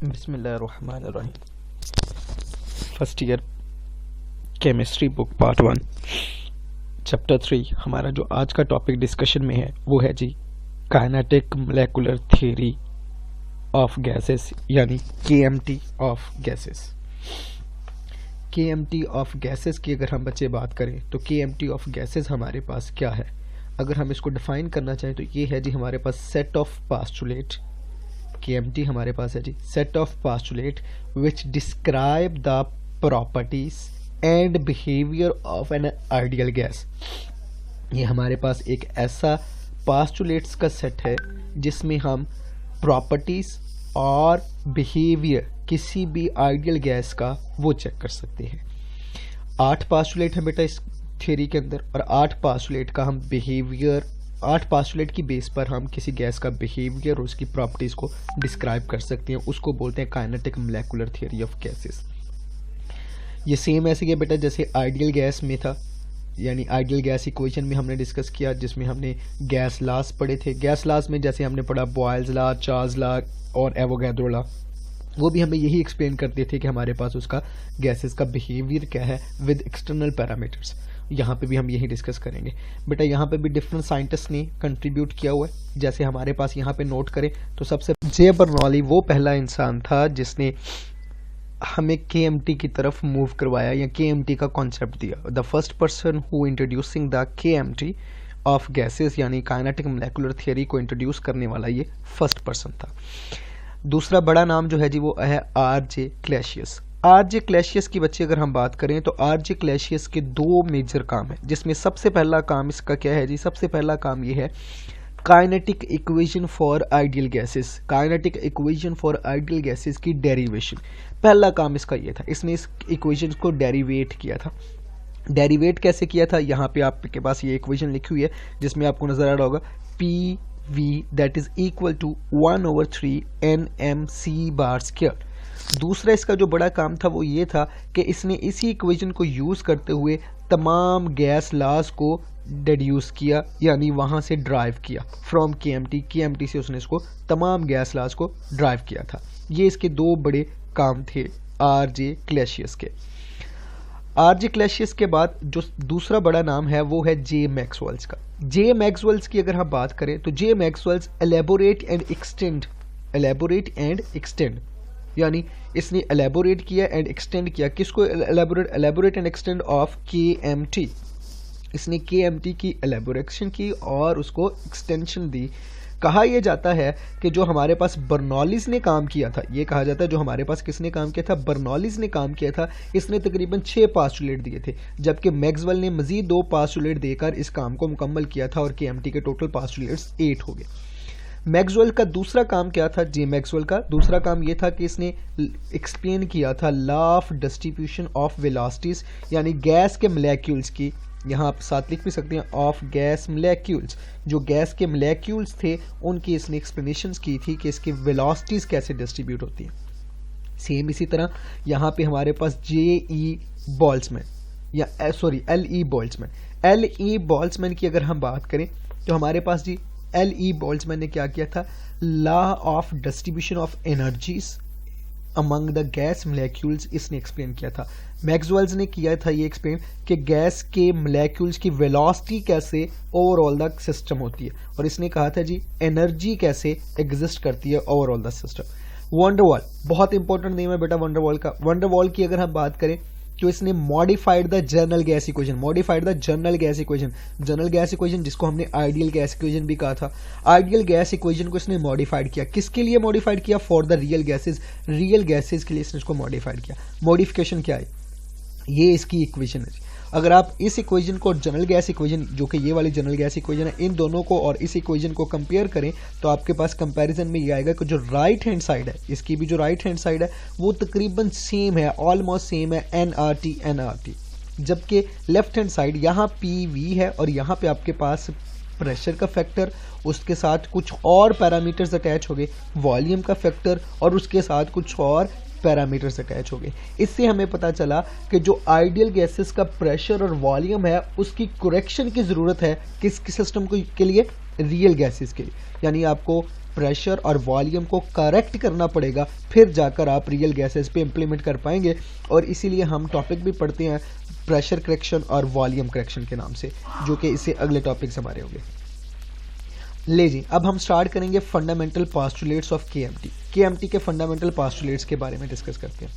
बिस्मिल्लाहिर्रहमानिर्रहीम। First year chemistry book part 1 chapter 3। हमारा जो आज का टॉपिक डिस्कशन में है वो है जी kinetic molecular theory of gases, यानी KMT of gases. KMT of gases की अगर हम बच्चे बात करें तो KMT ऑफ गैसेस हमारे पास क्या है, अगर हम इसको डिफाइन करना चाहें तो ये है जी हमारे पास सेट ऑफ पास्टुलेट। KMT हमारे पास है जी set of postulate which describe the properties and behaviour of an ideal gas. ये हमारे पास एक ऐसा पास्टुलेट्स का सेट है जिसमें हम प्रॉपर्टीज और बिहेवियर किसी भी आइडियल गैस का वो चेक कर सकते हैं। 8 पास्टुलेट है बेटा इस थ्योरी के अंदर, और 8 पास्टुलेट का हम बिहेवियर, 8 पास्टुलेट की बेस पर हम किसी गैस का बिहेवियर और उसकी प्रॉपर्टीज को डिस्क्राइब कर सकते हैं। उसको बोलते हैं kinetic molecular theory of gases. ये सेम ऐसे ही बेटा जैसे आइडियल गैस में था, यानी आइडियल गैस इक्वेशन में हमने डिस्कस किया, जिसमें हमने गैस लॉज पढ़े थे। गैस लॉज में जैसे हमने पढ़ा बॉयल्स लॉ, चार्ल्स लॉ और एवोगैड्रो लॉ, वो भी हमें यही एक्सप्लेन करते थे कि हमारे पास उसका गैसेस का बिहेवियर क्या है विद एक्सटर्नल पैरामीटर्स। यहाँ पे भी हम यही डिस्कस करेंगे बेटा। यहाँ पे भी डिफरेंट साइंटिस्ट ने कंट्रीब्यूट किया हुआ है। जैसे हमारे पास यहाँ पे नोट करें तो सबसे जे बर्नौली वो पहला इंसान था जिसने हमें KMT की तरफ मूव करवाया या KMT का कॉन्सेप्ट दिया। The first person who introducing the KMT of gases, यानी काइनेटिक मोलेकुलर थ्योरी को इंट्रोड्यूस करने वाला ये फर्स्ट पर्सन था। दूसरा बड़ा नाम जो है जी वो है RJ क्लैसियस। RJ क्लैसियस की बच्चे अगर हम बात करें तो RJ क्लैसियस के 2 मेजर काम है, जिसमें सबसे पहला काम इसका क्या है जी, सबसे पहला काम ये है kinetic equation for ideal gases. Kinetic equation for ideal gases की डेरिवेशन, पहला काम इसका ये था। इसने इस इक्वेशन को डेरिवेट किया था। डेरिवेट कैसे किया था, यहाँ पे आपके पास ये इक्वेशन लिखी हुई है जिसमें आपको नजर आ रहा होगा PV that is equal to 1/3 NmC bar square. दूसरा इसका जो बड़ा काम था वो ये था कि इसने इसी इक्वेशन को यूज करते हुए तमाम गैस लॉज को डिड्यूस किया, यानी वहां से ड्राइव किया फ्रॉम KMT से उसने इसको तमाम गैस लॉज को ड्राइव किया था। ये इसके 2 बड़े काम थे RJ क्लैसियस के। RJ क्लैसियस के बाद जो दूसरा बड़ा नाम है वो है J मैक्सवेल्स का। J मैक्सवेल्स की अगर हम बात करें तो J Maxwell's elaborate and extend, यानी इसने एलेबोरेट किया एंड एक्सटेंड किया। किसको elaborate and extend of KMT। इसने KMT की एलेबोरेशन की और उसको एक्सटेंशन दी। कहा यह जाता है कि जो हमारे पास बर्नौलीज ने काम किया था, ये कहा जाता है जो हमारे पास किसने काम किया था, बर्नौलीज ने काम किया था। इसने तकरीबन 6 पास्टुलेट दिए थे, जबकि मैक्सवेल ने मजीद 2 पास्टुलेट देकर इस काम को मुकम्मल किया था और KMT के टोटल पास्टुलेट्स 8 हो गए। मैक्सवेल का दूसरा काम क्या था, J मैक्सवेल का दूसरा काम यह था कि इसने एक्सप्लेन किया था law of distribution of velocities, यानी गैस के मोलेक्यूल्स की, यहाँ आप साथ लिख भी सकते हैं ऑफ गैस मोलेक्यूल्स। जो गैस के मोलेक्यूल्स थे उनकी इसने एक्सप्लेनेशंस की थी कि इसकी वेलोसिटीज कैसे डिस्ट्रीब्यूट होती हैं। सेम इसी तरह यहाँ पे हमारे पास LE बोल्ट्जमैन की अगर हम बात करें तो हमारे पास जी LE बोल्ट्जमैन ने क्या किया था, law of distribution of energies among the gas molecules इसने एक्सप्लेन किया था। मैक्सवेल्स ने किया था ये एक्सप्लेन कि गैस के मोलेक्यूल्स की वेलोसिटी कैसे ओवरऑल द सिस्टम होती है, और इसने कहा था जी एनर्जी कैसे एग्जिस्ट करती है ओवरऑल द सिस्टम। वंडरवॉल बहुत इंपॉर्टेंट नेम है बेटा वंडरवॉल का। वंडरवॉल की अगर हम बात करें तो इसने modified the general gas equation, general gas equation जिसको हमने आइडियल गैस इक्वेशन भी कहा था। आइडियल गैस इक्वेशन को इसने मॉडिफाइड किया। किसके लिए मॉडिफाइड किया, फॉर द रियल गैसेस के लिए इसने इसको मॉडिफाइड किया। मॉडिफिकेशन क्या है, ये इसकी इक्वेशन है। अगर आप इस इक्वेशन को जनरल गैस इक्वेशन, जो कि ये वाली जनरल गैस इक्वेशन है, इन दोनों को और इस इक्वेशन को कंपेयर करें तो आपके पास कंपैरिजन में ये आएगा कि जो राइट हैंड साइड है, इसकी भी जो राइट हैंड साइड है वो तकरीबन सेम है, ऑलमोस्ट सेम है nRT, जबकि लेफ्ट हैंड साइड यहाँ PV है और यहाँ पे आपके पास प्रेशर का फैक्टर, उसके साथ कुछ और पैरामीटर्स अटैच हो गए, वॉल्यूम का फैक्टर और उसके साथ कुछ और पैरामीटर्स अटैच हो गए। इससे हमें पता चला कि जो आइडियल गैसेस का प्रेशर और वॉल्यूम है उसकी करेक्शन की ज़रूरत है किस सिस्टम के लिए, रियल गैसेस के लिए। यानी आपको प्रेशर और वॉल्यूम को करेक्ट करना पड़ेगा, फिर जाकर आप रियल गैसेस पे इम्प्लीमेंट कर पाएंगे। और इसीलिए हम टॉपिक भी पढ़ते हैं प्रेशर करेक्शन और वॉल्यूम करेक्शन के नाम से, जो कि इससे अगले टॉपिक्स हमारे होंगे। ले जी, अब हम स्टार्ट करेंगे fundamental postulates of KMT. KMT के फंडामेंटल पास्टुलेट्स के बारे में डिस्कस करते हैं।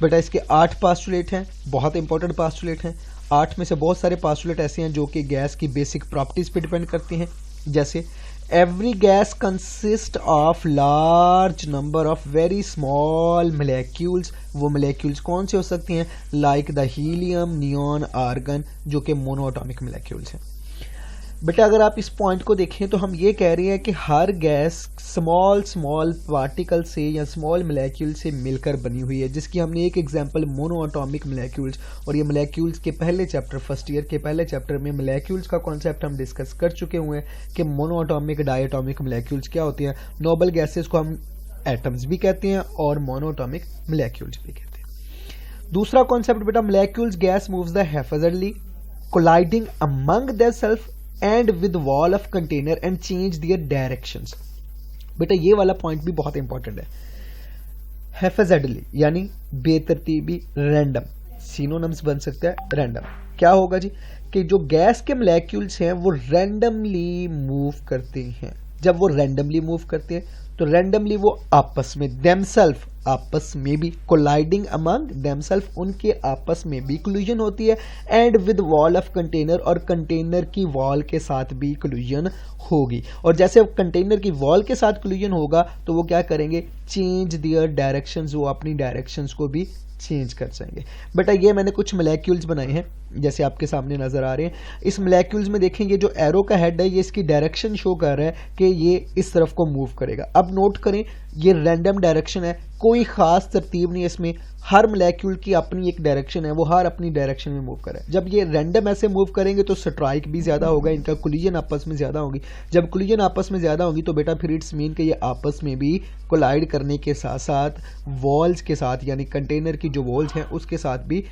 बेटा इसके 8 पास्टुलेट हैं, बहुत इंपॉर्टेंट पास्टुलेट हैं। 8 में से बहुत सारे पास्टुलेट ऐसे हैं जो कि गैस की बेसिक प्रॉपर्टीज पे डिपेंड करते हैं, जैसे every gas consist of large number of very small molecules. वो मोलेक्यूल्स कौन से हो सकते हैं? Like the helium, neon, argon, जो कि मोनोएटॉमिक मोलेक्यूल्स हैं। बेटा अगर आप इस पॉइंट को देखें तो हम ये कह रहे हैं कि हर गैस स्मॉल पार्टिकल से या स्मॉल मोलेक्यूल से मिलकर बनी हुई है, जिसकी हमने एक एग्जांपल मोनोएटॉमिक मोलेक्यूल्स, और ये मोलेक्यूल्स के पहले चैप्टर, फर्स्ट ईयर के पहले चैप्टर में मोलेक्यूल्स का कॉन्सेप्ट हम डिस्कस कर चुके हुए हैं कि मोनोएटॉमिक, डायएटॉमिक मोलेक्यूल्स क्या होती हैं। नोबल गैसेज को हम एटम्स भी कहते हैं और मोनोएटॉमिक मोलेक्यूल्स भी कहते हैं। दूसरा कॉन्सेप्ट बेटा, molecules gas moves the haphazardly colliding among theirself and with wall of container and change their directions. बेटा ये वाला पॉइंट भी बहुत इंपॉर्टेंट है। हैफेजर्डली यानी बेतरतीबी, रैंडम, सिनोनिम्स बन सकता है रैंडम। क्या होगा जी कि जो गैस के मोलेक्यूल्स हैं वो रैंडमली मूव करते हैं। जब वो रैंडमली मूव करते हैं तो रैंडमली वो आपस में देमसेल्फ, आपस में भी कोलाइडिंग अमंग देमसेल्फ, उनके आपस में भी कोलिजन होती है, and with wall of container, और कंटेनर की वॉल के साथ भी कोलिजन होगी। और जैसे कंटेनर की वॉल के साथ कोलिजन होगा तो वो क्या करेंगे? चेंज दियर डायरेक्शंस, वो अपनी डायरेक्शंस को भी चेंज कर जाएंगे। बेटा ये मैंने कुछ मोलेक्यूल्स बनाए हैं जैसे आपके सामने नजर आ रहे हैं। इस मोलेक्यूल्स में देखेंगे जो एरो का हेड है ये इसकी डायरेक्शन शो कर रहा है कि ये इस तरफ को मूव करेगा। अब नोट करें ये रैंडम डायरेक्शन है, कोई खास तरतीब नहीं है इसमें, हर मोलेक्यूल की अपनी एक डायरेक्शन है, वो हर अपनी डायरेक्शन में मूव कर रहा है। जब ये रैंडम ऐसे मूव करेंगे तो स्ट्राइक भी ज्यादा होगा, इनका कोलिजन आपस में ज्यादा होगी। जब कोलिजन आपस में ज्यादा होगी तो बेटा फिर इट्स मीन कि ये आपस में भी कोलाइड करने के साथ साथ वॉल्स के साथ, यानी कंटेनर की जो वॉल्स हैं उसके साथ भी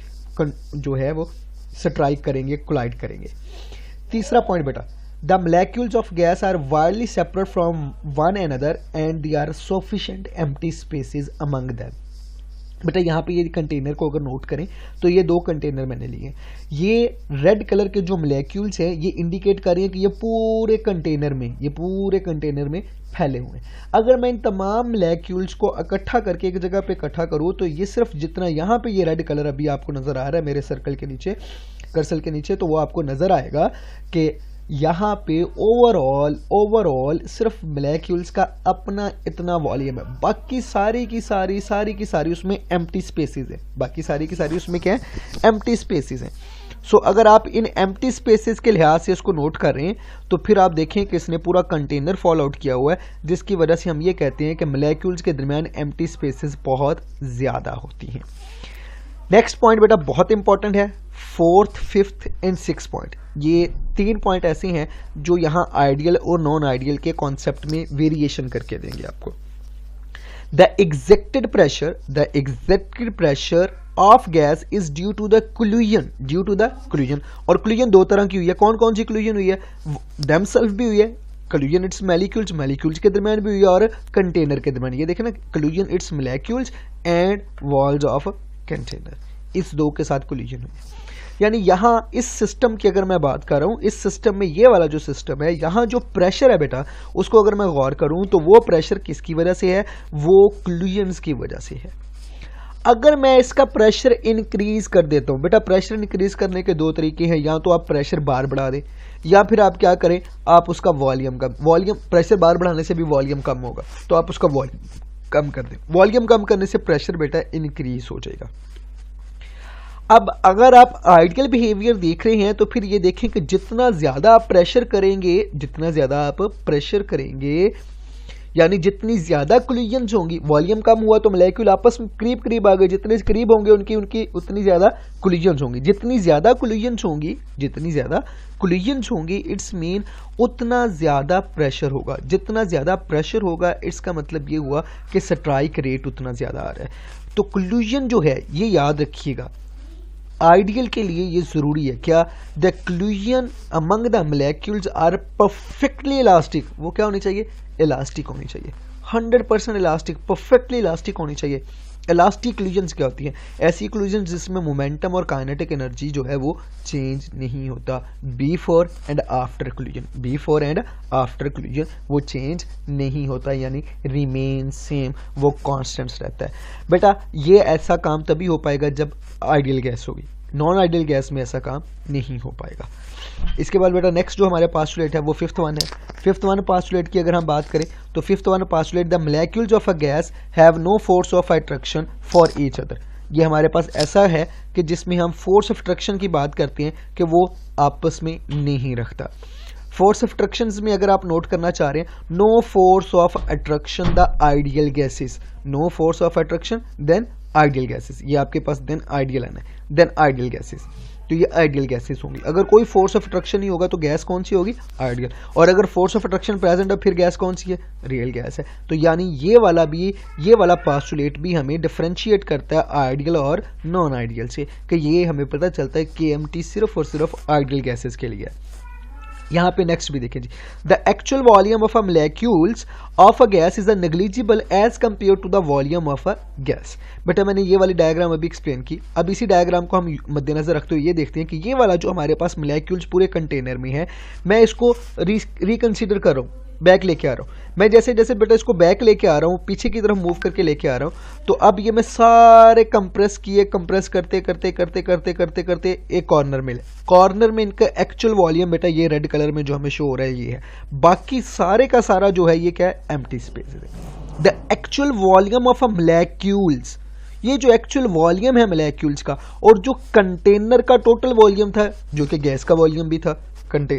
जो है वो स्ट्राइक करेंगे, कोलाइड करेंगे। तीसरा पॉइंट बेटा, the molecules of gas are widely separate from one another and there are sufficient empty spaces among them। बेटा यहाँ पे ये कंटेनर को अगर नोट करें तो ये 2 कंटेनर मैंने लिए। ये रेड कलर के जो मोलेक्यूल्स हैं ये इंडिकेट कर रही है कि ये पूरे कंटेनर में फैले हुए हैं। अगर मैं इन तमाम मोलेक्यूल्स को इकट्ठा करके एक जगह पे इकट्ठा करूँ तो ये सिर्फ जितना यहाँ पे ये रेड कलर अभी आपको नजर आ रहा है मेरे सर्कल के नीचे, कर्सर के नीचे, तो वो आपको नजर आएगा कि यहाँ पे ओवरऑल सिर्फ मोलेक्यूल्स का अपना इतना वॉल्यूम है, बाकी सारी की सारी उसमें एम्प्टी स्पेसेस है। बाकी सारी की सारी उसमें क्या है? एम्प्टी स्पेसेस हैं। सो अगर आप इन एम्प्टी स्पेसेस के लिहाज से इसको नोट कर रहे हैं तो फिर आप देखें कि इसने पूरा कंटेनर फॉल आउट किया हुआ है, जिसकी वजह से हम ये कहते हैं कि मोलेक्यूल्स के दरमियान एम्प्टी स्पेसेस बहुत ज्यादा होती हैं। नेक्स्ट पॉइंट बेटा बहुत इंपॉर्टेंट है, 4th, 5th and 6th point. ये 3 पॉइंट ऐसे हैं जो यहाँ आइडियल और नॉन आइडियल के कॉन्सेप्ट में वेरिएशन करके देंगे आपको। The exerted pressure of gas is due to the collision, और कोलिजन 2 तरह की हुई है। कौन कौन सी कोलिजन हुई है? देमसेल्फ भी हुई है कोलिजन, इट्स मोलेक्यूल्स के दरमियान भी हुई है, और कंटेनर के दरमियान। ये देखें ना, collision it's molecules and walls of container, इस 2 के साथ कोलिजन हुई। यानी यहाँ इस सिस्टम की अगर मैं बात कर रहा हूँ, इस सिस्टम में ये वाला जो सिस्टम है, यहाँ जो प्रेशर है बेटा उसको अगर मैं गौर करूँ तो वो प्रेशर किसकी वजह से है? वो कोलिजन्स की वजह से है। अगर मैं इसका प्रेशर इंक्रीज कर देता हूँ, बेटा प्रेशर इंक्रीज करने के 2 तरीके हैं, या तो आप प्रेशर बार बढ़ा दें या फिर आप क्या करें, आप उसका वॉल्यूम प्रेशर बार बढ़ाने से भी वॉल्यूम कम होगा तो आप उसका वॉल्यूम कम कर दें। वॉल्यूम कम करने से प्रेशर बेटा इंक्रीज हो जाएगा। अब अगर आप आइडियल बिहेवियर देख रहे हैं तो फिर ये देखें कि जितना ज्यादा आप प्रेशर करेंगे यानी जितनी ज्यादा कोलिजन्स होंगी, वॉल्यूम कम हुआ तो मोलेक्यूल आपस में करीब आ गए, जितने करीब होंगे उनकी उतनी ज्यादा कोलिजन्स होंगी। जितनी ज्यादा कोलिजन्स होंगी इट्स मीन उतना ज्यादा प्रेशर होगा। जितना ज्यादा प्रेशर होगा इसका मतलब ये हुआ कि स्ट्राइक रेट उतना ज्यादा आ रहा है। तो कोलिजन जो है ये याद रखिएगा, आइडियल के लिए ये जरूरी है क्या, the collision among the molecules are perfectly elastic, वो क्या होनी चाहिए, इलास्टिक होनी चाहिए, 100% इलास्टिक, परफेक्टली इलास्टिक होनी चाहिए। इलास्टिक कोलिजन्स क्या होती हैं, ऐसी कोलिजन्स जिसमें मोमेंटम और काइनेटिक एनर्जी जो है वो चेंज नहीं होता, before and after collision, before and after collision वो चेंज नहीं होता, यानी रिमेन सेम, वो कांस्टेंट्स रहता है। बेटा ये ऐसा काम तभी हो पाएगा जब आइडियल गैस होगी, नॉन आइडियल गैस में ऐसा काम नहीं हो पाएगा। इसके बाद बेटा नेक्स्ट जो हमारे पास्टुलेट है वो फिफ्थ वन है। फिफ्थ वन पास्टुलेट की अगर हम बात करें तो fifth one postulate, the molecules of a gas have no force of attraction for each other. ये हमारे पास ऐसा है कि जिसमें हम फोर्स ऑफ अट्रैक्शन की बात करते हैं कि वो आपस में नहीं रखता। फोर्स ऑफ अट्रैक्शन में अगर आप नोट करना चाह रहे हैं, no force of attraction the ideal gases, no force of attraction then ideal gases, ये आपके पास देन आइडियल है, देन आइडियल गैसेस, तो ये आइडियल गैसेस होंगी। अगर कोई फोर्स ऑफ अट्रैक्शन नहीं होगा तो गैस कौन सी होगी, आइडियल, और अगर फोर्स ऑफ अट्रैक्शन प्रेजेंट है फिर गैस कौन सी है, रियल गैस है। तो यानी ये वाला पास्टुलेट भी हमें डिफरेंशिएट करता है आइडियल और नॉन आइडियल से, कि ये हमें पता चलता है KMT सिर्फ और सिर्फ आइडियल गैसेस के लिए है। यहाँ पे नेक्स्ट भी देखें जी, the actual volume of a molecules of a gas is a negligible as compare to the volume of a gas. बेटा मैंने ये वाली डायग्राम अभी एक्सप्लेन की, अब इसी डायग्राम को हम मद्देनजर रखते हुए ये देखते हैं कि ये वाला जो हमारे पास मोलेक्यूल्स पूरे कंटेनर में है, मैं इसको रिकंसिडर कर रहा हूँ, बैक लेके आ रहा हूँ। मैं जैसे जैसे बेटा इसको बैक लेके आ रहा हूँ, पीछे की तरफ मूव करके लेके आ रहा हूँ, तो अब ये मैं सारे कंप्रेस करते करते एक कॉर्नर में इनका एक्चुअल वॉल्यूम बेटा ये रेड कलर में जो हमें शो हो रहा है ये है, बाकी सारे का सारा जो है ये क्या है, एम्प्टी स्पेस है। The actual volume of a molecules, ये जो एक्चुअल वॉल्यूम है मोलेक्यूल्स का, और जो कंटेनर का टोटल वॉल्यूम था जो कि गैस का वॉल्यूम भी था,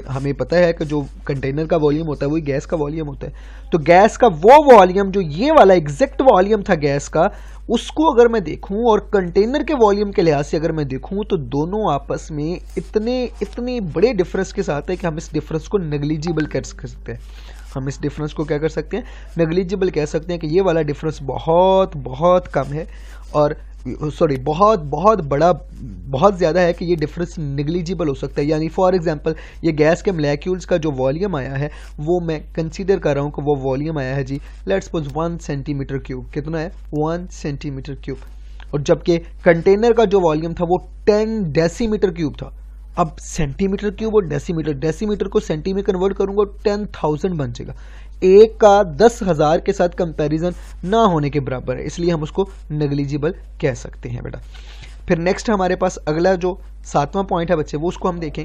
हमें पता है कि जो कंटेनर का वॉल्यूम होता है वही गैस का वॉल्यूम होता है, तो गैस का वो वॉल्यूम जो ये वाला एग्जैक्ट वॉल्यूम था गैस का, उसको अगर मैं देखूं और कंटेनर के वॉल्यूम के लिहाज से अगर मैं देखूं तो दोनों आपस में इतने बड़े डिफरेंस के साथ है कि हम इस डिफरेंस को नेग्लिजिबल कर सकते हैं। हम इस डिफरेंस को क्या कर सकते हैं, नेग्लिजिबल कह सकते हैं कि ये वाला डिफरेंस बहुत बहुत कम है, और सॉरी बहुत बड़ा, बहुत ज़्यादा है कि ये डिफरेंस नेग्लिजिबल हो सकता है। यानी फॉर एग्जांपल ये गैस के मोलेक्यूल्स का जो वॉल्यूम आया है वो मैं कंसीडर कर रहा हूँ कि वो वॉल्यूम आया है जी, लेट्स सपोज 1 सेंटीमीटर क्यूब, कितना है 1 सेंटीमीटर क्यूब, और जबकि कंटेनर का जो वॉल्यूम था वो 10 डेसीमीटर क्यूब था। अब सेंटीमीटर क्यूब और डेसीमीटर को सेंटी में कन्वर्ट करूंगा 10,000 बन जाएगा, एक का 10,000 के साथ कंपैरिजन ना होने के बराबर है, इसलिए हम उसको नेग्लिजिबल कह सकते हैं बेटा। फिर नेक्स्ट हमारे पास अगला जो 7वां पॉइंट है बच्चे, वो उसको हम देखें।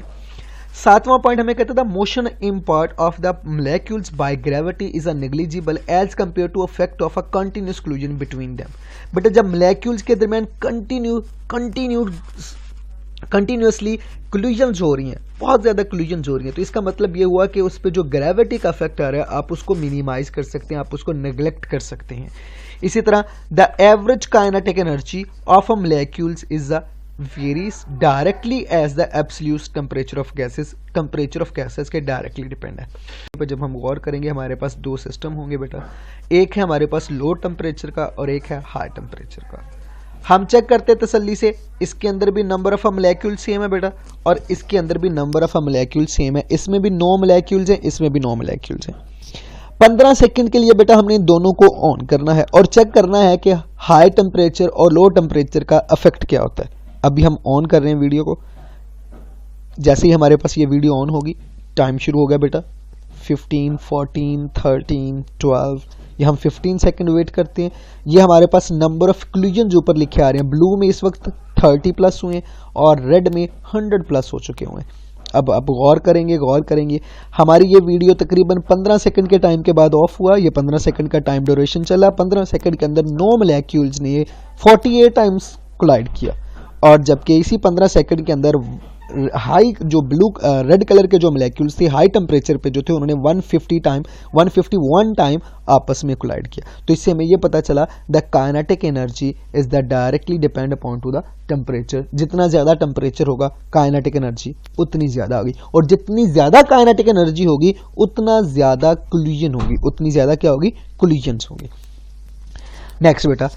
7वां पॉइंट हमें कहता था motion impart of the molecules by gravity is a negligible as compare to effect of a continuous collision between them. बेटा जब मोलेक्यूल्स के दरमियान कंटिन्यूसली कोलिजन्स हो रही हैं, बहुत ज़्यादा कोलिजन्स हो रही हैं, तो इसका मतलब ये हुआ कि उस पर जो ग्रेविटी का इफेक्ट आ रहा है आप उसको मिनिमाइज कर सकते हैं, आप उसको नेग्लेक्ट कर सकते हैं। इसी तरह the average kinetic energy of a molecules is varies directly as the absolute temperature of gases के डायरेक्टली डिपेंड है। जब हम गौर करेंगे हमारे पास दो सिस्टम होंगे बेटा, एक है हमारे पास लो टेम्परेचर का और एक है हाई टेम्परेचर का। हम चेक करते तसल्ली से, इसके अंदर भी नंबर ऑफ मोलेक्यूल सेम है बेटा, और इसके अंदर भी नंबर ऑफ मोलेक्यूल सेम है, इसमें भी 9 मोलेक्यूल्स हैं, इसमें भी 9 मोलेक्यूल्स हैं। 15 सेकंड के लिए बेटा हमने इन दोनों को ऑन करना है और चेक करना है कि हाई टेम्परेचर और लो टेम्परेचर का इफेक्ट क्या होता है। अभी हम ऑन कर रहे हैं वीडियो को, जैसे ही हमारे पास ये वीडियो ऑन होगी टाइम शुरू हो गया बेटा, 15, 14, 13, 12, ये हम 15 सेकंड वेट करते हैं। ये हमारे पास नंबर ऑफ कोलिजन ऊपर लिखे आ रहे हैं, ब्लू में इस वक्त 30 प्लस हुए हैं और रेड में 100 प्लस हो चुके हुए हैं। अब गौर करेंगे हमारी ये वीडियो तकरीबन 15 सेकंड के टाइम के बाद ऑफ हुआ। ये 15 सेकंड का टाइम ड्यूरेशन चला, 15 सेकंड के अंदर 9 मोलेक्यूल्स ने 48 टाइम्स कोलाइड किया, और जबकि इसी 15 सेकंड के अंदर हाई जो रेड कलर के जो मोलेक्यूल्स थे हाई टेम्परेचर पे जो थे उन्होंने 151 टाइम आपस में कोलाइड किया। तो इससे हमें ये पता चला the kinetic energy is the directly depend upon two the temperature. जितना ज्यादा टेम्परेचर होगा काइनेटिक एनर्जी उतनी ज्यादा होगी, और जितनी ज्यादा काइनेटिक एनर्जी होगी उतना ज्यादा कोलिजन होगी, उतनी ज्यादा क्या होगी, कोलिजन्स होंगे। नेक्स्ट बेटा,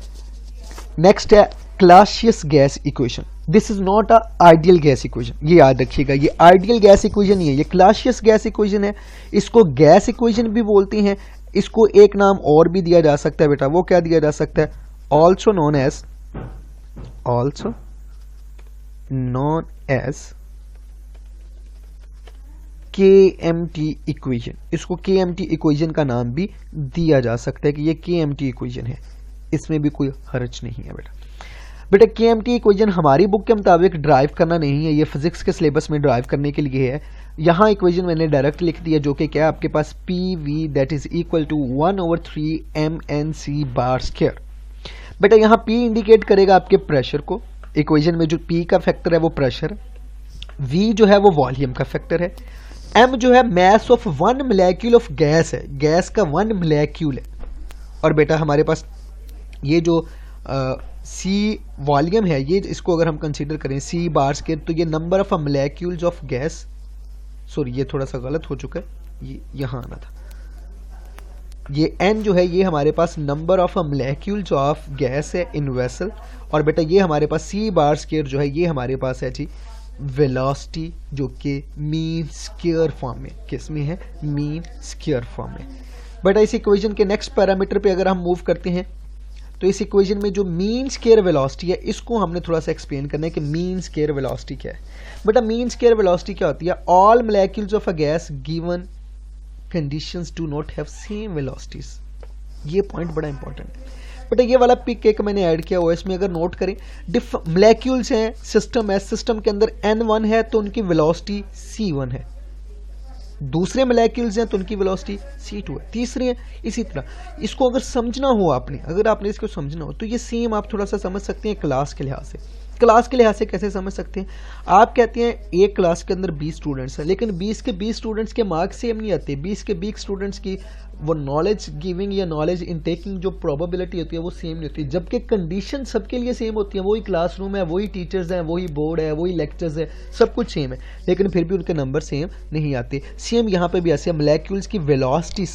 नेक्स्ट है Clausius gas equation. This is not a ideal gas equation, ये याद रखिएगा, ये आइडियल गैस इक्वेशन नहीं है, ये क्लासियस गैस इक्वेशन है। इसको गैस इक्वेशन भी बोलते हैं। इसको एक नाम और भी दिया जा सकता है बेटा, वो क्या दिया जा सकता है, also known as KMT equation. इसको KMT इक्वेशन का नाम भी दिया जा सकता है कि ये KMT इक्वेशन है, इसमें भी कोई हर्ज नहीं है बेटा। KMT इक्वेशन हमारी बुक के मुताबिक ड्राइव करना नहीं है, ये फिजिक्स के सिलेबस में ड्राइव करने के लिए है। यहाँ इक्वेशन मैंने डायरेक्ट लिख दिया, जो कि क्या, आपके पास PV that is equal to 1/3 MNC bar square. बेटा यहाँ P इंडिकेट करेगा आपके प्रेशर को, इक्वेशन में जो P का फैक्टर है वो प्रेशर, V जो है वो वॉल्यूम का फैक्टर है, M जो है mass of 1 molecule of gas है, गैस का 1 मोलेक्यूल है। और बेटा हमारे पास ये जो C वॉल्यूम है, ये इसको अगर हम कंसीडर करें C बार स्क्वायर, तो ये number of molecules of gas, sorry ये थोड़ा सा गलत हो चुका है, ये यहाँ आना था, ये N जो है ये हमारे पास number of molecules of gas है इन वेसल। और बेटा ये हमारे पास C बार स्क्वायर जो है ये हमारे पास है जी वेलोसिटी, जो कि मीन स्क्वायर फॉर्म में, किस में है, मीन स्क्वायर फॉर्म में। बेटा इस इक्वेशन के नेक्स्ट पैरामीटर पे अगर हम मूव करते हैं, तो इस इक्वेशन में जो मीन स्क्वायर वेलोसिटी है, इसको हमने थोड़ा सा एक्सप्लेन करना है कि मीन स्क्वायर वेलोसिटी क्या है। बेटा मीन स्क्वायर वेलोसिटी क्या होती है, all molecules of a gas given conditions do not have same velocities. ये पॉइंट बड़ा इंपॉर्टेंट है बेटा। ये वाला पिक एक मैंने ऐड किया हुआ है, इसमें अगर नोट करें, मोलेक्यूल्स हैं, सिस्टम है, सिस्टम के अंदर N1 है तो उनकी वेलोसिटी C1 है, दूसरे मोलेक्यूल्स हैं तो उनकी वेलोसिटी C2 है, तीसरे हैं इसी तरह। इसको अगर समझना हो आपने, अगर आपने इसको समझना हो तो ये सेम आप थोड़ा सा समझ सकते हैं क्लास के लिहाज से। क्लास के लिहाज से कैसे समझ सकते हैं, आप कहते हैं एक क्लास के अंदर 20 स्टूडेंट्स हैं, लेकिन 20 के 20 स्टूडेंट्स के मार्क्स सेम नहीं आते, 20 के 20 स्टूडेंट्स की वो नॉलेज गिविंग या नॉलेज इनटेकिंग जो प्रोबेबिलिटी होती है वो सेम नहीं होती, जबकि कंडीशन सबके लिए सेम होती है। वही क्लासरूम है, वही टीचर्स हैं, वही बोर्ड है, वही लेक्चर्स है, सब कुछ सेम है, लेकिन फिर भी उनके नंबर सेम नहीं आते। सेम यहाँ पे भी ऐसे मोलेक्यूल्स की वेलोसिटी,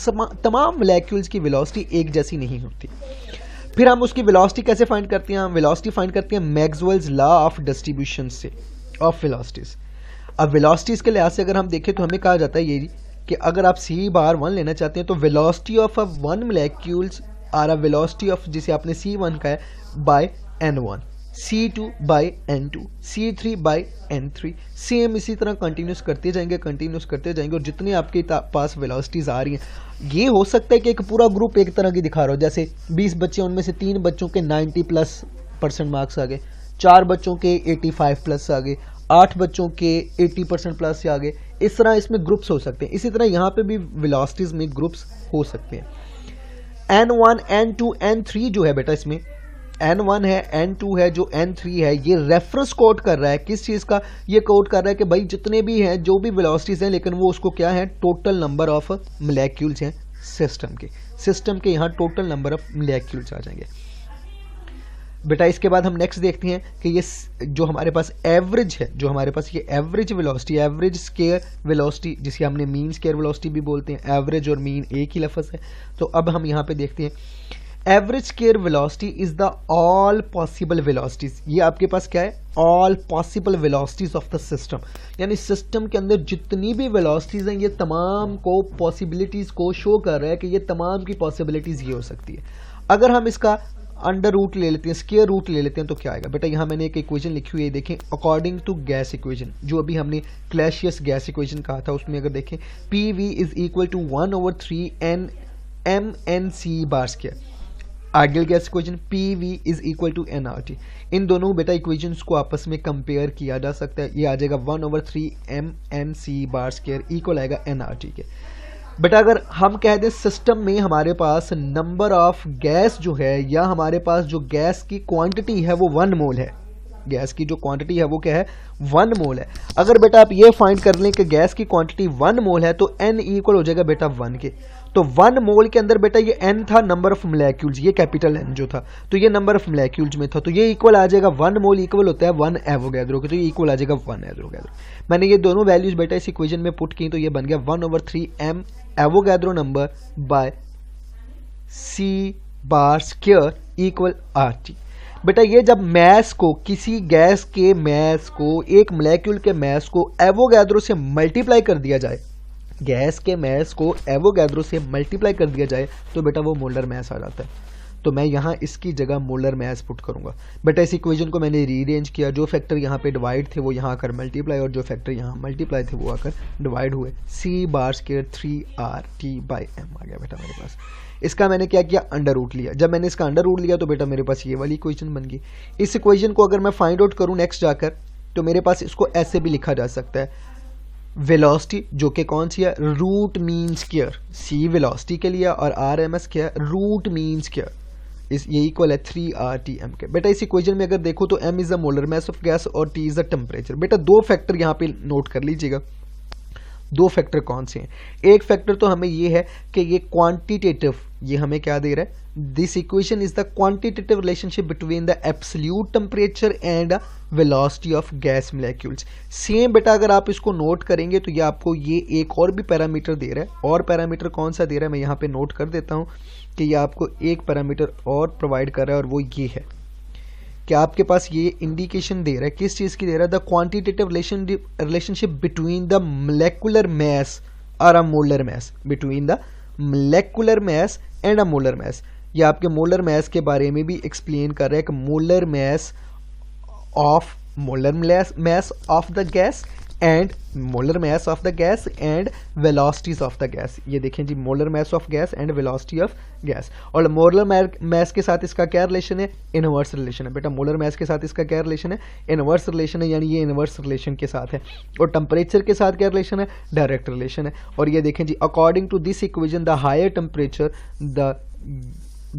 तमाम मोलेक्यूल्स की वेलोसिटी एक जैसी नहीं होती। फिर हम उसकी वेलोसिटी कैसे फाइंड करते हैं, हम वेलोसिटी फाइंड करते हैं मैक्सवेल्स लॉ ऑफ डिस्ट्रीब्यूशन से, ऑफ वेलोसिटीज। अब वेलोसिटीज के लिहाज से अगर हम देखें तो हमें कहा जाता है ये कि अगर आप C/1 लेना चाहते हैं तो velocity of a 1 molecules are a velocity of, जिसे आपने C1 का है, bye N1, C2 bye N2, C3 bye N3। Same इसी तरह कंटिन्यूस करते जाएंगे और जितने आपके पास वेलोसिटीज आ रही हैं, ये हो सकता है कि एक पूरा ग्रुप एक तरह की दिखा रहा हो, जैसे 20 बच्चे, उनमें से 3 बच्चों के 90+% मार्क्स आ गए, 4 बच्चों के 85+ आ गए, 8 बच्चों के 80% प्लस से आगे। इस तरह इसमें ग्रुप्स हो सकते हैं। इसी तरह यहाँ पे भी वेलोसिटीज में ग्रुप्स हो सकते हैं। N1, N2, N3 जो है बेटा, इसमें N1 है, N2 है, जो N3 है, ये रेफरेंस कोड कर रहा है किस चीज़ का, ये कोड कर रहा है कि भाई जितने भी हैं, जो भी वेलोसिटीज हैं, लेकिन वो उसको क्या है, टोटल नंबर ऑफ मोलेक्यूल्स हैं सिस्टम के यहाँ टोटल नंबर ऑफ मोलेक्यूल्स आ जाएंगे बेटा। इसके बाद हम नेक्स्ट देखते हैं कि ये जो हमारे पास एवरेज है, जो हमारे पास ये average velocity, average square velocity, जिसे हमने मीन स्क्वायर वेलोसिटी भी बोलते हैं, एवरेज और मीन एक ही लफ्ज़ है। तो अब हम यहाँ पे देखते हैं, average square velocity is the all possible velocities. ये आपके पास क्या है, all possible velocities of the system, यानी सिस्टम के अंदर जितनी भी वेलोसिटीज हैं, ये तमाम को पॉसिबिलिटीज को शो कर रहा है कि ये तमाम की पॉसिबिलिटीज ये हो सकती है। अगर हम इसका अंडर रूट ले लेते हैं, स्क्वायर रूट ले लेते हैं, तो क्या आएगा बेटा। यहाँ मैंने एक इक्वेशन लिखी हुई है, देखें, अकॉर्डिंग टू गैस इक्वेशन, जो अभी हमने क्लैशियस गैस इक्वेशन कहा था, उसमें अगर देखें PV is equal to 1/3 MNC bar square. Ideal gas equation PV is equal to nRT। इन दोनों बेटा इक्वेशंस को आपस में कंपेयर किया जा सकता है। ये आ जाएगा 1/3 MNC बार स्क्वायर इक्वल आएगा nRT के। बेटा अगर हम कह दें सिस्टम में हमारे पास नंबर ऑफ गैस जो है, या हमारे पास जो गैस की क्वांटिटी है वो 1 मोल है, गैस की जो क्वांटिटी है वो क्या है, 1 मोल है। अगर बेटा आप ये फाइंड कर लें कि गैस की क्वांटिटी 1 मोल है, तो N इक्वल हो जाएगा बेटा 1 के। तो 1 मोल के अंदर बेटा ये N था नंबर ऑफ मोलेक्यूल्स, ये कैपिटल N जो था, तो ये नंबर ऑफ मोलेक्यूल्स में था, तो ये इक्वल आ जाएगा 1 मोल इक्वल होता है 1 एवोगैड्रो के, तो ये इक्वल आ जाएगा 1 एवोगैड्रो। मैंने ये दोनों वैल्यूज बेटा इस इक्वेशन में पुट की, तो ये बन गया 1/3 M Avogadro number by C bar square equal RT। बेटा ये जब मैस को, किसी गैस के मैस को, एक मॉलिक्यूल के मैस को एवोगैड्रो से मल्टीप्लाई कर दिया जाए, गैस के मैस को एवोगैड्रो से मल्टीप्लाई कर दिया जाए तो बेटा वो मोलर मैस आ जाता है। तो मैं यहाँ इसकी जगह मोलर मैस पुट करूंगा। बेटा इस इक्वेशन को मैंने रीअरेंज किया, जो फैक्टर यहाँ पे डिवाइड थे वो यहाँ आकर मल्टीप्लाई, और जो फैक्टर यहाँ मल्टीप्लाई थे वो आकर डिवाइड हुए। C बार स्क्वायर 3RT/m आ गया बेटा मेरे पास। इसका मैंने क्या किया, अंडर रूट लिया। जब मैंने इसका अंडर रूट लिया तो बेटा मेरे पास ये वाली इक्वेशन बन गई। इस इक्वेशन को अगर मैं फाइंड आउट करूँ नेक्स्ट जाकर, तो मेरे पास इसको ऐसे भी लिखा जा सकता है, वेलोसिटी जो कि कौन सी है, root mean square, C velocity के लिए और RMS क्या है, रूट मीन स्क्वायर, ये इक्वल है 3RTM के। बेटा इस इक्वेशन में अगर देखो तो M is the molar mass of gas और T इज द टेम्परेचर। बेटा दो फैक्टर यहाँ पे नोट कर लीजिएगा। दो फैक्टर कौन से हैं, एक फैक्टर तो हमें ये है कि ये क्वांटिटेटिव, ये हमें क्या दे रहा है, this equation is the quantitative relationship between the absolute temperature and velocity of gas molecules. Same बेटा अगर आप इसको नोट करेंगे तो ये आपको ये एक और भी पैरामीटर दे रहा है, और पैरामीटर कौन सा दे रहा है मैं यहाँ पे नोट कर देता हूँ कि ये आपको एक पैरामीटर और प्रोवाइड कर रहा है, और वो ये है कि आपके पास ये इंडिकेशन दे रहा है, किस चीज़ की दे रहा है, the quantitative relationship between the molecular mass और a molar mass, between the molecular mass and a molar mass. ये आपके मोलर मास के बारे में भी एक्सप्लेन कर रहा है कि molar mass of the gas and molar mass of the gas and velocities of the gas. ये देखें जी, molar mass of gas and velocity of gas. और मोलर मास के साथ इसका क्या रिलेशन है, इनवर्स रिलेशन है। बेटा मोलर मास के साथ इसका क्या रिलेशन है, इनवर्स रिलेशन है, यानी ये इनवर्स रिलेशन के साथ है। और टेम्परेचर के साथ क्या रिलेशन है, डायरेक्ट रिलेशन है। और ये देखें जी, according to this equation the higher temperature the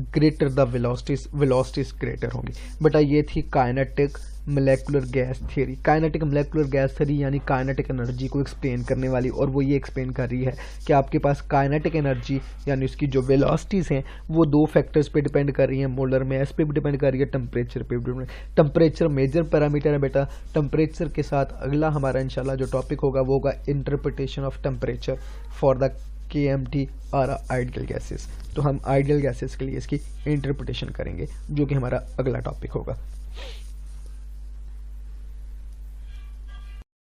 greater the velocities greater होंगी। बेटा ये थी kinetic molecular gas theory. Kinetic molecular gas theory यानी काइनेटिक एनर्जी को एक्सप्लेन करने वाली, और वो ये एक्सप्लेन कर रही है कि आपके पास काइनेटिक एनर्जी यानी उसकी जो वेलोसिटीज़ हैं वो दो फैक्टर्स पे डिपेंड कर रही हैं, मोलर मास पे भी डिपेंड कर रही है, टेम्परेचर पे भी। टेम्परेचर मेजर पैरामीटर है बेटा। टेम्परेचर के साथ अगला हमारा इंशाल्लाह जो टॉपिक होगा वो होगा interpretation of temperature for the KMT और आइडियल गैसेस। तो हम आइडियल गैसेस के लिए इसकी इंटरप्रिटेशन करेंगे, जो कि हमारा अगला टॉपिक होगा।